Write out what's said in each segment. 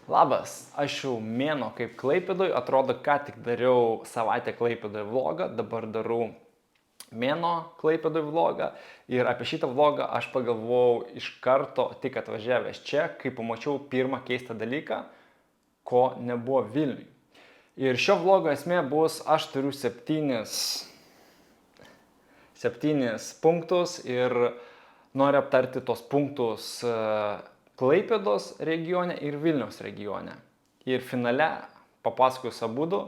Labas, aš jau mėnuo kaip Klaipėdoj, atrodo, ką tik dariau savaitę Klaipėdoj vlogą, dabar darau mėnuo Klaipėdoj vlogą ir apie šitą vlogą aš pagalvojau iš karto tik atvažiavęs čia, kai pamačiau pirmą keistą dalyką, ko nebuvo Vilniui. Ir šio vlogo esmė bus, aš turiu septynis punktus ir noriu aptarti tos punktus Klaipėdos regione ir Vilniaus regione. Ir finale papasakosiu abudu,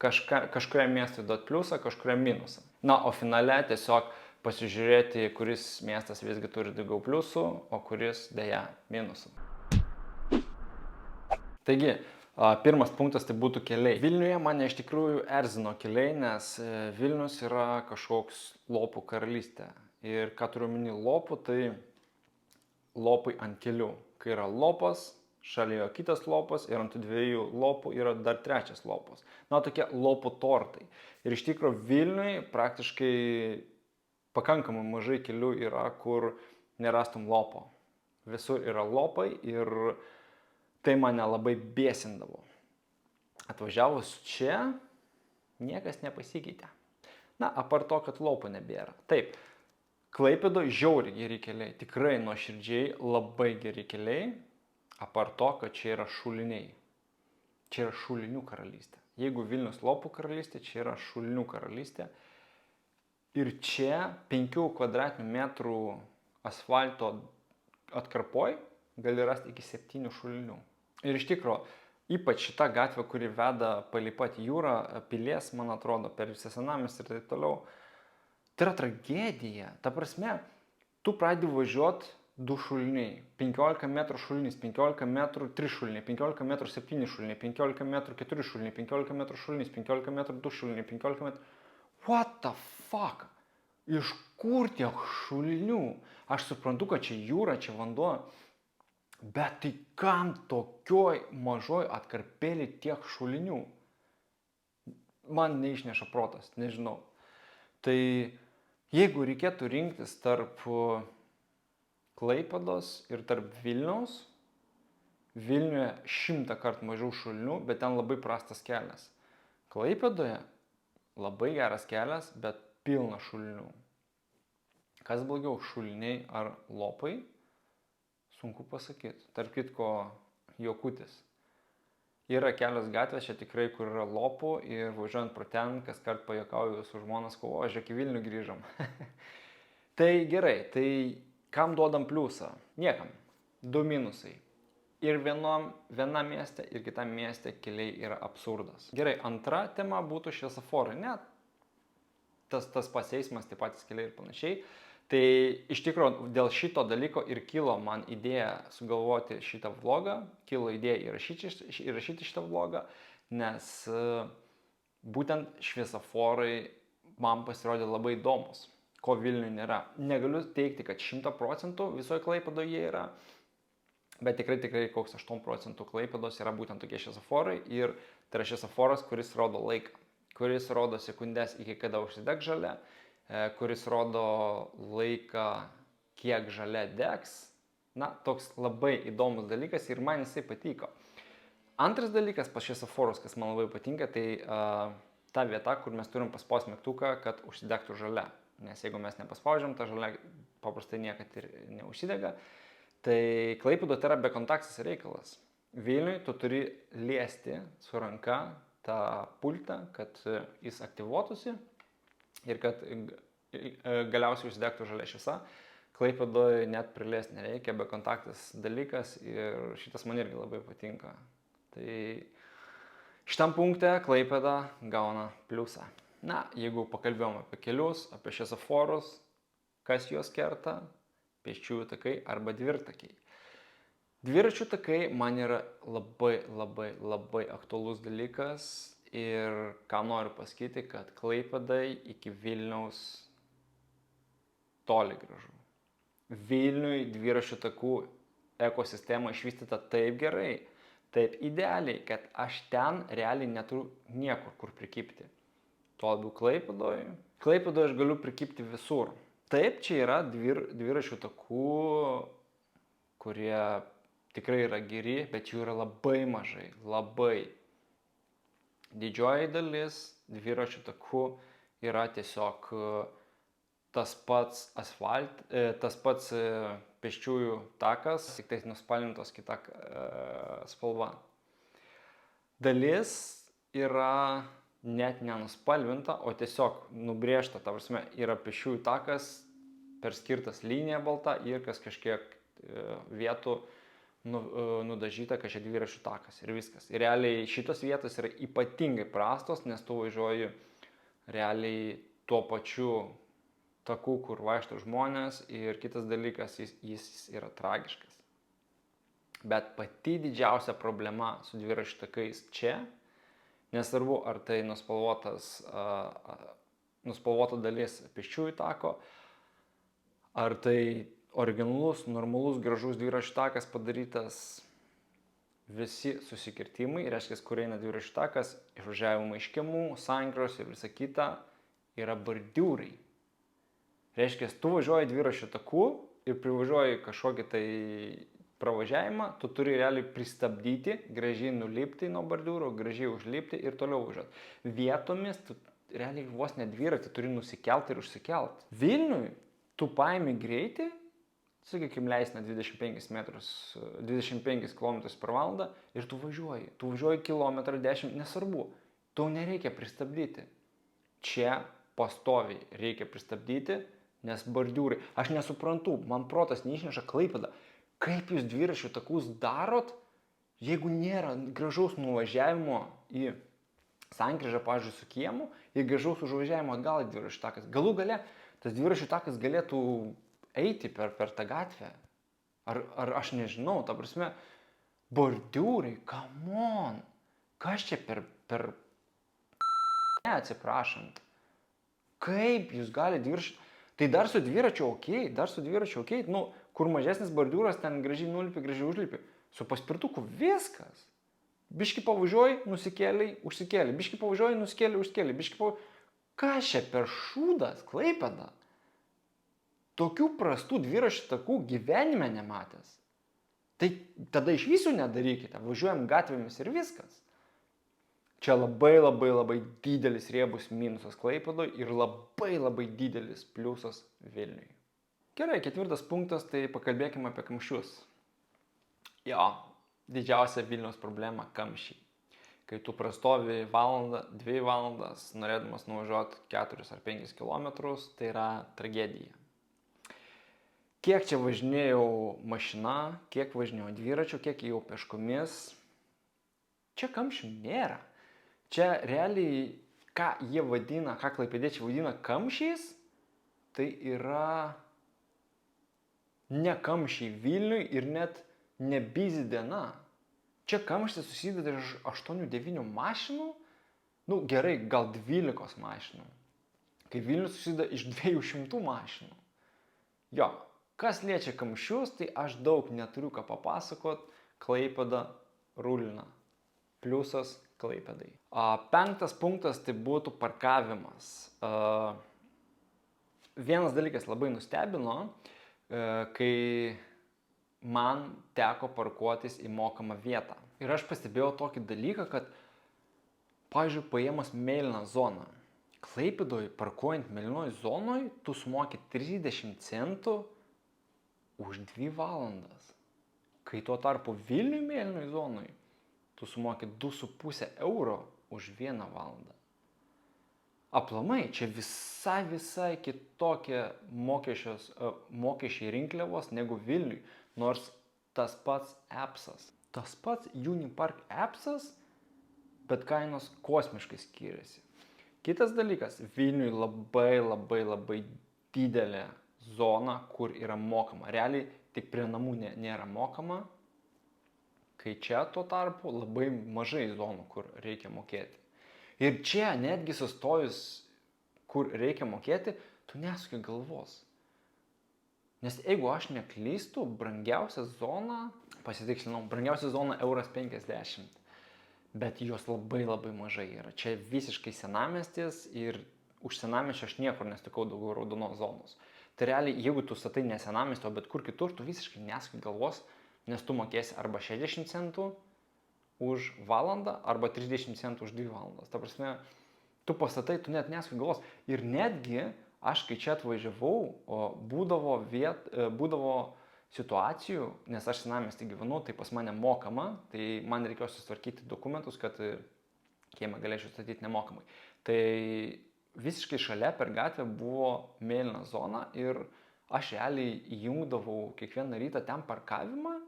kažkuriam miestui duot pliusą, kažkuriam minusą. Na, o finale tiesiog pasižiūrėti, kuris miestas visgi turi daugiau pliusų, o kuris dėja minusų. Taigi, pirmas punktas tai būtų keliai. Vilniuje mane iš tikrųjų erzino keliai, nes Vilnius yra kažkoks lopų karalystė. Ir ką turiu omeny lopų, tai lopai ant kelių. Kai yra lopas, šalia jo kitas lopas ir ant dviejų lopų yra dar trečias lopas. Na, tokie lopų tortai. Ir iš tikrųjų Vilniui praktiškai pakankamai mažai kelių yra, kur nerastum lopo. Visur yra lopai ir tai mane labai bėsindavo. Atvažiavus čia, niekas nepasikeitė. Na, apart to, kad lopų nebėra. Taip, Klaipėdoj žiauriai geri keliai, tikrai nuoširdžiai labai geri keliai, apart to, kad čia yra šuliniai. Čia yra šulinių karalystė. Jeigu Vilnius lopų karalystė, čia yra šulinių karalystė. Ir čia 5 kvadratinių metrų asfalto atkarpoj gali rasti iki 7 šulinių. Ir iš tikro, ypač šita gatvė, kuri veda palei pat jūrą, pilies, man atrodo, per visą senamiestį ir taip toliau, tai yra tragedija. Ta prasme, tu pradedi važiuoti 2 šuliniai, 15 metrų šulinis, 15 metrų 3 šuliniai, 15 metrų 7 šuliniai, 15 metrų 4 šuliniai, 15 metrų šulinis, 15 metrų 2 šuliniai, 15 metrų... What the fuck? Iš kur tiek šulinių? Aš suprantu, kad čia jūra, čia vanduo, bet tai kam tokioj mažoj atkarpėlį tiek šulinių? Man neišneša protas, nežinau. Tai jeigu reikėtų rinktis tarp Klaipėdos ir tarp Vilniaus, Vilniuje 100 kartų mažiau šulinių, bet ten labai prastas kelias. Klaipėdoje labai geras kelias, bet pilna šulinių. Kas blogiau, šuliniai ar lopai? Sunku pasakyti. Tarp kitko, juokutis. Yra kelios gatvės čia tikrai, kur yra lopų ir važiuojant pro ten, kas kart pajuokauju su žmonas, o žiūrėk, į Vilnių grįžom. Tai gerai, tai kam duodam pliusą? Niekam. 2 minusai. Ir vienam mieste ir kitam mieste keliai yra absurdas. Gerai, antra tema būtų šviesoforai. Ne, tas pats eismas, taip patys keliai ir panašiai. Tai iš tikrųjų dėl šito dalyko ir kilo man idėja sugalvoti šitą vlogą, kilo idėja įrašyti šitą vlogą, nes būtent šviesoforai man pasirodė labai įdomus, ko Vilniuje nėra. Negaliu teikti, kad 100% visoje Klaipėdoje jie yra, bet tikrai koks 8% Klaipėdos yra būtent tokie šviesoforai ir tai yra šviesoforas, kuris rodo laiką, kuris rodo sekundės iki kada užsideg žalia, kuris rodo laiką, kiek žalia degs. Na, toks labai įdomus dalykas ir man jisai patiko. Antras dalykas pas šviesoforus, kas man labai patinka, tai ta vieta, kur mes turim paspausti mygtuką, kad užsidegtų žalia. Nes jeigu mes nepaspaudžiam, ta žalia paprastai niekad ir neužsidega. Tai Klaipėdoje tai yra bekontaktis reikalas. Vilniui tu turi liesti su ranka tą pultą, kad jis aktyvuotųsi ir kad galiausiai užsidegtų žalia šviesa. Klaipėdoje net priliesti nereikia, bekontaktis dalykas ir šitas man irgi labai patinka. Tai šitam punkte Klaipėda gauna pliusą. Na, jeigu pakalbėjom apie kelius, apie šviesoforus, kas juos kerta, pėsčiųjų takai arba dvirtakiai. Dviračių takai man yra labai aktualus dalykas ir ką noriu pasakyti, kad Klaipėdai iki Vilniaus toli gražu. Vilniui dviračių takų ekosistema išvystyta taip gerai, taip idealiai, kad aš ten realiai neturiu niekur kur prikibti. Tuo labiau Klaipėdoje. Klaipėdoje aš galiu prikibti visur. Taip, čia yra dviračių takų, kurie tikrai yra geri, bet jų yra labai mažai, labai. Didžioji dalis dviračių takų yra tiesiog tas pats tas pats pėsčiųjų takas, tik tai nuspalvintos kita spalva. Dalis yra net nenuspalvinta, o tiesiog nubrėžta, ta prasme, yra pėsčiųjų takas, perskirtas linija balta ir kas kažkiek vietų nudažyta, kad čia dviračių takas ir viskas. Ir realiai šitos vietos yra ypatingai prastos, nes tu važiuoji realiai tuo pačiu taku, kur vaikšto žmonės, ir kitas dalykas, jis yra tragiškas. Bet pati didžiausia problema su dviračių takais čia, nesvarbu ar tai nuspalvota dalis pėsčiųjų tako, ar tai originalus, normalus, gražus dviračių takas padarytas, visi susikirtimai, reiškia, kur eina dviračių takas, išvažiavimo iš kiemų, sankryžos ir visa kita, yra bordiūrai. Reiškia, tu važiuoji dviračių taku ir privažiuoji kažkokį tai pravažiavimą, tu turi realiai pristabdyti, gražiai nulipti nuo bordiūro, gražiai užlipti ir toliau važiuoti. Vietomis tu realiai vos ne dviratį turi nusikelt ir užsikelt. Vilniui tu paimi greitį, sakykime, leisina 25 km/h ir tu važiuoji kilometrą 10, nesvarbu, tau nereikia pristabdyti. Čia pastoviai reikia pristabdyti, nes bordiūrai, aš nesuprantu, man protas neišneša Klaipėda, kaip jūs dviračių takus darot, jeigu nėra gražaus nuvažiavimo į sankryžą, pavyzdžiui, su kiemu, ir gražaus užvažiavimo atgal į dviračių takas. Galų gale tas dviračių takas galėtų eiti per tą gatvę. Ar aš nežinau, ta prasme, bordiūrai, come on, kas čia atsiprašant, kaip jūs galite dviračių, tai dar su dviračiu okei, nu, kur mažesnis bordiūras, ten gražiai nulipi, gražiai užlipi, su paspirtuku viskas. Biški pavažiuoji, nusikėliai, užsikėliai, biški pavažiuoji, nusikėliai, užsikėliai, biški pavažiuoji, kas čia per šūdas, Klaipėda? Tokių prastų dviračių takų gyvenime nematęs. Tai tada iš visų nedarykite, važiuojam gatvėmis ir viskas. Čia labai didelis riebus minusas Klaipėdoj ir labai didelis pliusas Vilniui. Gerai, 4 punktas, tai pakalbėkime apie kamščius. Jo, didžiausia Vilniaus problema - kamščiai. Kai tu prastovi valandą, 2 valandas, norėdamas nuvažiuoti 4 ar 5 km, tai yra tragedija. Kiek čia važinėjau mašina, kiek važinėjau dviračiu, kiek jau peškomis, čia kamščių nėra. Čia realiai, ką jie vadina, ką klaipėdiečiai vadina kamščiais, tai yra ne kamščiai Vilniui ir net ne busy diena. Čia kamštis susideda iš 8-9 mašinų, nu gerai, gal 12 mašinų. Kai Vilnius susideda iš 200 mašinų. Jo, kas liečia kamščius, tai aš daug neturiu ką papasakot, Klaipėda rulina. Pliusas Klaipėdai. 5 punktas tai būtų parkavimas. Vienas dalykas labai nustebino, kai man teko parkuotis į mokamą vietą. Ir aš pastebėjau tokį dalyką, kad, pavyzdžiui, paėmus mėlyną zoną. Klaipėdoj parkuojant mėlynoj zonoj, tu sumoki 30 centų už 2 valandas. Kai tuo tarpu Vilniui mėlynoj zonoj, tu sumoki 2,5 euro už 1 valandą. Aplamai, čia visai kitokie mokesčiai rinkliavos negu Vilniui, nors tas pats appsas. Tas pats Unipark appsas, bet kainos kosmiškai skiriasi. Kitas dalykas, Vilniui labai didelė zona, kur yra mokama. Realiai tik prie namų nėra mokama, kai čia tuo tarpu labai mažai zonų, kur reikia mokėti. Ir čia netgi sustojus, kur reikia mokėti, tu nesuki galvos. Nes jeigu aš neklystu, brangiausia zona, pasitikslinau, brangiausia zona €50. Bet jos labai mažai yra. Čia visiškai senamiestis ir už senamiesčio aš niekur nesutikau daugiau raudonos zonos. Tai realiai, jeigu tu statai ne senamiestį, o bet kur kitur, tu visiškai nesuki galvos nes tu mokėsi arba 60 centų už valandą, arba 30 centų už 2 valandas. Ta prasme, tu pastatai, tu net neskai galvos. Ir netgi aš, kai čia atvažiavau, būdavo situacijų, nes aš senamiestį gyvenu, tai pas mane mokama, tai man reikėjo susitvarkyti dokumentus, kad kieme galėčiau statyti nemokamai. Tai visiškai šalia per gatvę buvo mėlyna zona ir aš realiai įjungdavau kiekvieną rytą ten parkavimą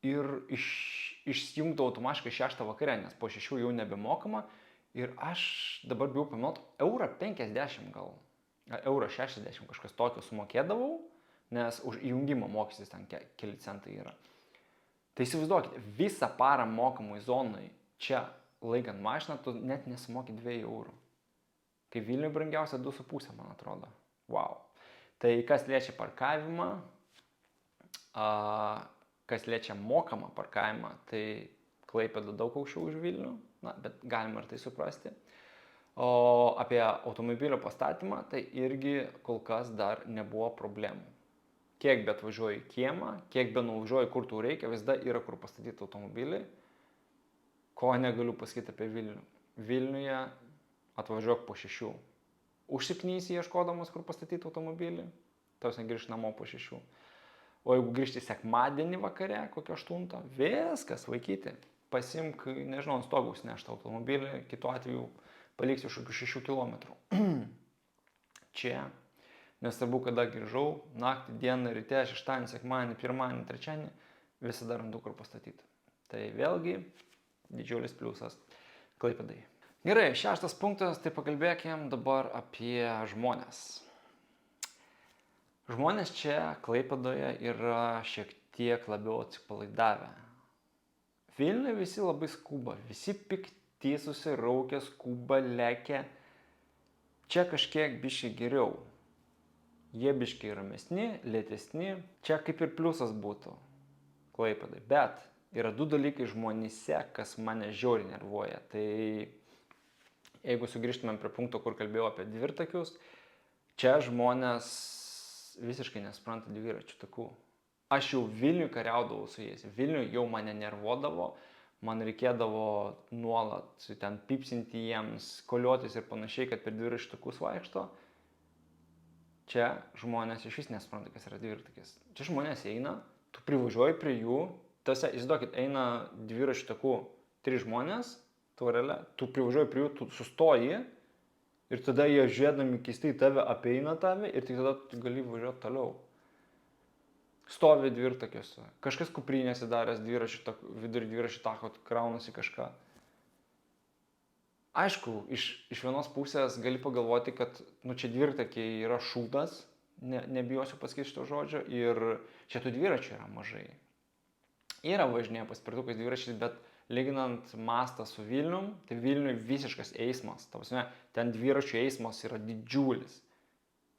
ir išsijungdavau automatiškai 6 vakare, nes po 6 jau nebemokama. Ir aš dabar bijau paminėti, 1,50 gal, 1,60 kažkas tokio sumokėdavau, nes už įjungimo mokestis ten keli centai yra. Tai įsivaizduokite, visą parą mokamai zonai čia laikant mašiną, tu net nesumoki 2 eurų. Kai Vilniuje brangiausia 2,5, man atrodo. Wow. Tai kas liečia parkavimą, kas liečia mokamą parkavimą, tai Klaipėda daug aukščiau už Vilnių, bet galima ir tai suprasti. O apie automobilio pastatymą, tai irgi kol kas dar nebuvo problemų. Kiek bet važiuoju į kiemą, kiek bet nuvažiuoju kur tau reikia, visada yra kur pastatyti automobilį. Ko negaliu pasakyti apie Vilnių. Vilniuje atvažiuok po 6. Užsiknysi ieškodamas, kur pastatyti automobilį, tausiai grįžti namo po 6. O jeigu grįžti sekmadienį vakare, kokio 8, viskas, vaikyti. Pasimk, nežinau, ant stogų užsineštą automobilį, kitu atveju paliksiu už 6 kilometrų. Čia, nesvarbu, kada grįžau, naktį, dieną, ryte, šeštadienį, sekmadienį, pirmadienį, trečiadienį, visada randu kur pastatyti. Tai vėlgi didžiulis pliusas Klaipėdai. Gerai, 6 punktas, tai pakalbėkim dabar apie žmones. Žmonės čia Klaipėdoje yra šiek tiek labiau atsipalaidavę. Vilniuje visi labai skuba, visi pikti, susiraukę, skuba, lekia. Čia kažkiek biškai geriau. Jie biškai ramesni, lėtesni. Čia kaip ir pliusas būtų Klaipėdai. Bet yra 2 dalykai žmonyse, kas mane žiauriai nervuoja. Tai jeigu sugrįžtumėm prie punkto, kur kalbėjau apie dvirtakius, čia žmonės visiškai nesupranta dviračių takų. Aš jau Vilniuje kariaudavau su jais. Vilniuje jau mane nervuodavo, man reikėdavo nuolat ten pipsinti jiems, koliotis ir panašiai, kad per dviračių takus vaikšto. Čia žmonės iš vis nesupranta, kas yra dvirtakis. Čia žmonės eina, tu privažiuoji prie jų, įsivaizduokit, eina dviračių takų 3 žmonės, tvorelė, tu privažiuoji prie jų, tu sustoji ir tada jie žiūrėdami keistai tave apeina tave ir tik tada tu gali važiuoti toliau. Stovi dvirtakiuose, kažkas kuprinėse daręs vidurį dviračių tako, kraunasi kažką. Aišku, iš vienos pusės gali pagalvoti, kad čia dvirtakiai yra šūdas, nebijosiu pasakyti šito žodžio, ir čia tų dviračių yra mažai. Yra važinėję paspirtukais dviračiais, bet lyginant mastą su Vilnium, tai Vilniuje visiškas eismas. Ta prasme, ten dviračių eismas yra didžiulis.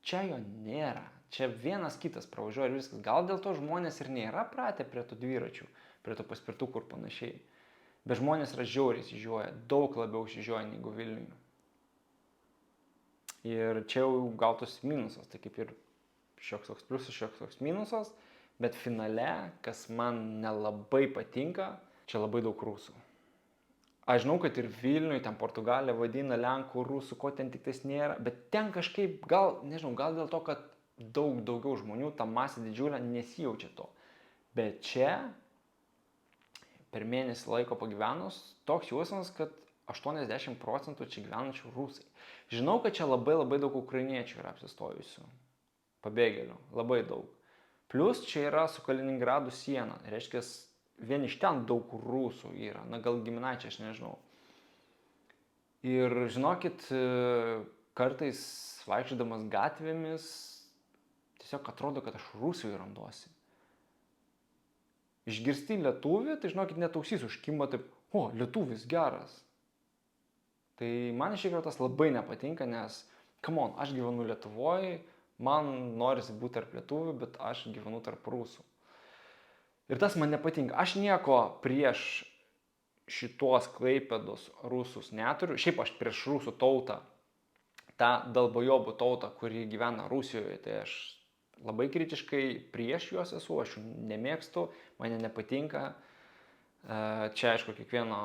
Čia jo nėra. Čia vienas kitas pravažiuoja ir viskas. Gal dėl to žmonės ir nėra pratę prie tų dviračių, prie tų paspirtukų ir panašiai. Bet žmonės yra žiauriai išsižioję, daug labiau išsižioję negu Vilniuje. Ir čia jau gautus minusas, tai kaip ir šioks toks pliusas, šioks toks minusas. Bet finale, kas man nelabai patinka, čia labai daug rusų. Aš žinau, kad ir Vilniuje, ten Portugalija vadina lenkų, rusų, ko ten tik tais nėra. Bet ten kažkaip, gal dėl to, kad daugiau žmonių, ta masė didžiulė, nesijaučia to. Bet čia, per mėnesį laiko pagyvenus, toks jausmas, kad 80% čia gyvenančių rusai. Žinau, kad čia labai daug ukrainiečių yra apsistojusių, pabėgėlių, labai daug. Plus čia yra su Kaliningradu siena, reiškia, vien iš ten daug rusų yra, gal giminaičiai, aš nežinau. Ir žinokit, kartais vaikščiodamas gatvėmis, tiesiog atrodo, kad aš Rusijoje randuosi. Išgirsti lietuvį, tai žinokit, net ausys užkimba taip, lietuvis geras. Tai man iš tikrųjų tas labai nepatinka, nes, aš gyvenu Lietuvoje, man norisi būti tarp lietuvių, bet aš gyvenu tarp rusų. Ir tas man nepatinka. Aš nieko prieš šitos Klaipėdos rusus neturiu. Šiaip aš prieš rusų tautą, tą dalbojobų tautą, kuri gyvena Rusijoje, tai aš labai kritiškai prieš juos esu, aš jų nemėgstu, man nepatinka. Čia aišku kiekvieno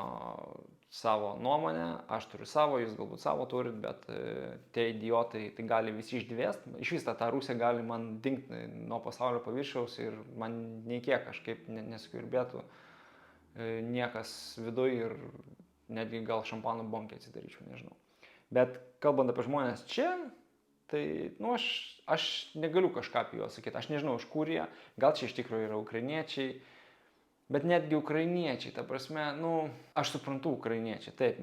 savo nuomonę, aš turiu savo, jūs galbūt savo turit, bet tie idiotai tai gali visi išdvėst. Iš vis ta Rusija gali man dingti nuo pasaulio paviršiaus ir man nei kiek kažkaip nesukirbėtų niekas viduj ir netgi gal šampano bonkį atsidaryčiau, nežinau. Bet kalbant apie žmonės čia, tai aš negaliu kažką apie juos sakyti, aš nežinau, iš kur jie, gal čia iš tikrųjų yra ukrainiečiai. Bet netgi ukrainiečiai, ta prasme, aš suprantu ukrainiečiai, taip,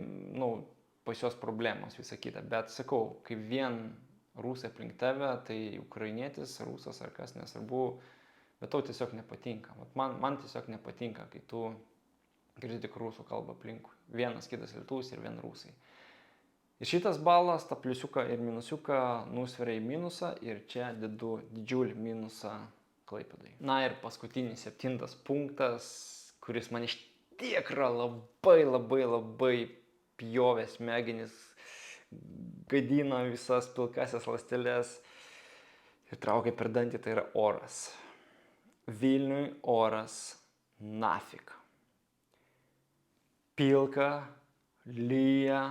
pas juos problemos visą kitą, bet sakau, kai vien rusai aplink tave, tai ukrainietis, rusas ar kas, nesvarbu, bet tau tiesiog nepatinka. Man tiesiog nepatinka, kai tu girdi tik rusų kalbą aplinkui. Vienas kitas lietuvis ir vien rusai. Ir šitas balas, tą pliusiuką ir minusiuką nusveria į minusą ir čia dedu didžiulį minusą Klaipėdai. Na ir paskutinis 7 punktas, kuris man iš tikrųjų labai pjovė smegenis, gadina visas pilkasias ląsteles ir traukia per dantį, tai yra oras. Vilniui oras nafik. Pilka, lyja,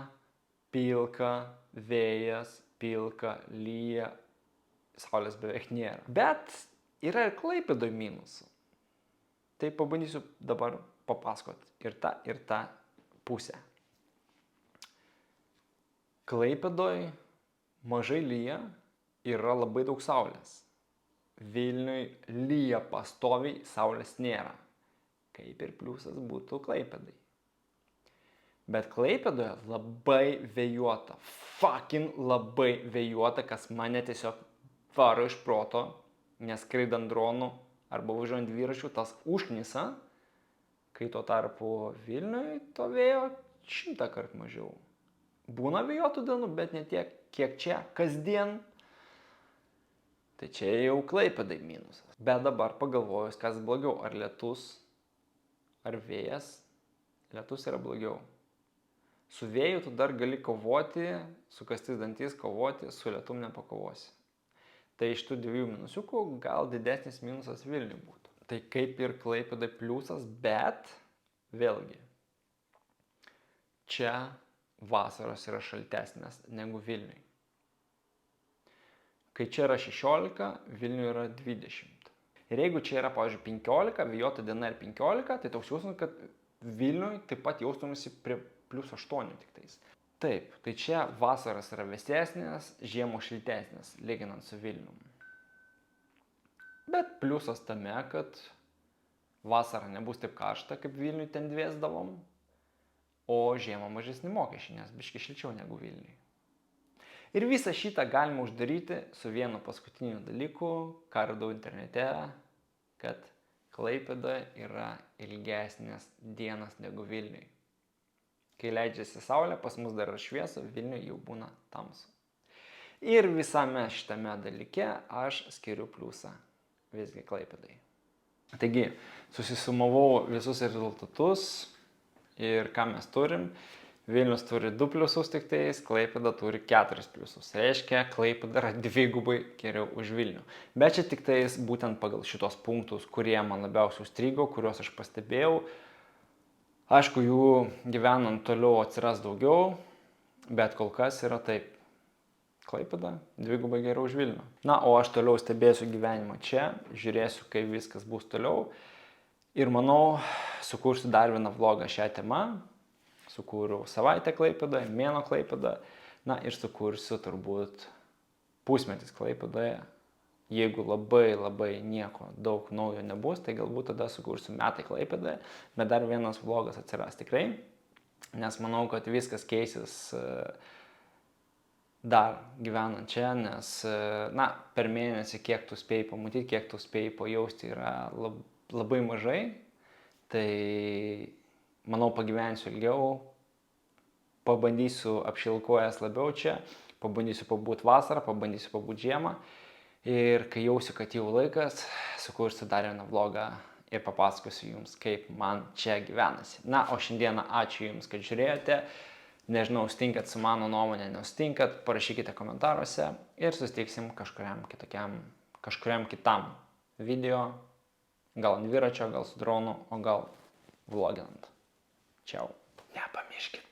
pilka, vėjas, pilka, lyja, saulės beveik nėra. Bet yra ir Klaipėdoj minusų. Tai pabandysiu dabar papasakoti ir tą pusę. Klaipėdoj mažai lyja, yra labai daug saulės. Vilniui lyja pastoviai, saulės nėra. Kaip ir pliusas būtų Klaipėdai. Bet Klaipėdoje labai vėjuota. Fucking labai vėjuota, kas mane tiesiog varo iš proto. Nes skraidant dronų arba važiuojant dviračiu, tas užknisa, kai tuo tarpu Vilniui to vėjo 100 kartų mažiau. Būna vėjuotų dienų, bet ne tiek, kiek čia, kasdien. Tai čia jau Klaipėdai minusas. Bet dabar pagalvojus, kas blogiau, ar lietus, ar vėjas, lietus yra blogiau. Su vėju tu dar gali kovoti, su kastis dantis kovoti, su lietum nepakovosi. Tai iš tų 2 minusiukų gal didesnis minusas Vilniui būtų. Tai kaip ir Klaipėdai pliusas, bet vėlgi, čia vasaros yra šaltesnės negu Vilniui. Kai čia yra 16, Vilniui yra 20. Ir jeigu čia yra, pavyzdžiui, 15, vėjuota diena ir 15, tai toks jausmas, kad Vilniui taip pat jaustumėsi prie +8 tik tais. Taip, tai čia vasaras yra vėsesnės, žiemos šiltesnės, lyginant su Vilnium. Bet pliusas tame, kad vasara nebus taip karšta, kaip Vilniui ten dvėsdavom, o žiemą mažesni mokesčiai, nes biški šilčiau negu Vilniui. Ir visą šitą galima uždaryti su vienu paskutiniu dalyku, ką radau internete, kad Klaipėdoje yra ilgesnės dienas negu Vilniui. Kai leidžiasi saulė, pas mus dar yra šviesa, Vilniui jau būna tamsu. Ir visame šitame dalyke aš skiriu pliusą visgi Klaipėdai. Taigi, susisumavau visus rezultatus ir ką mes turim. Vilnius turi 2 pliusus tik tais, Klaipėda turi 4 pliusus. Reiškia, Klaipėda yra 2 geriau už Vilnių. Bet čia tik tais būtent pagal šitos punktus, kurie man labiausiai užstrigo, kuriuos aš pastebėjau. Aišku, jų gyvenant toliau atsiras daugiau, bet kol kas yra taip. Klaipėda 2 geriau už Vilnių. Na, o aš toliau stebėsiu gyvenimą čia, žiūrėsiu, kaip viskas bus toliau. Ir manau, sukursiu dar vieną vlogą šią temą. Sukūriau savaitę Klaipėdoje, mėnuo Klaipėdoje. Na ir sukursiu turbūt pusmetis Klaipėdoje. Jeigu labai nieko daug naujo nebus, tai galbūt tada sukursiu metai Klaipėdoje. Bet dar vienas vlogas atsiras tikrai. Nes manau, kad viskas keisis dar gyvenant čia, nes per mėnesį kiek tu spėjai pamatyti, kiek tu spėjai pajausti yra labai mažai. Tai manau, pagyvensiu ilgiau, pabandysiu apšilkojęs labiau čia, pabandysiu pabūt vasarą, pabandysiu pabūt žiemą. Ir kai jausiu, kad jau laikas, sukursiu dar vieną vlogą ir papasakosiu jums, kaip man čia gyvenasi. Na, o šiandieną ačiū jums, kad žiūrėjote. Nežinau, sutinkat su mano nuomonė, nesutinkat, parašykite komentaruose ir susitiksim kažkuriam kitokiam kažkuriam kitam video, gal ant dviračio, gal su dronu, o gal vloginant. Čiau. Nepamirškit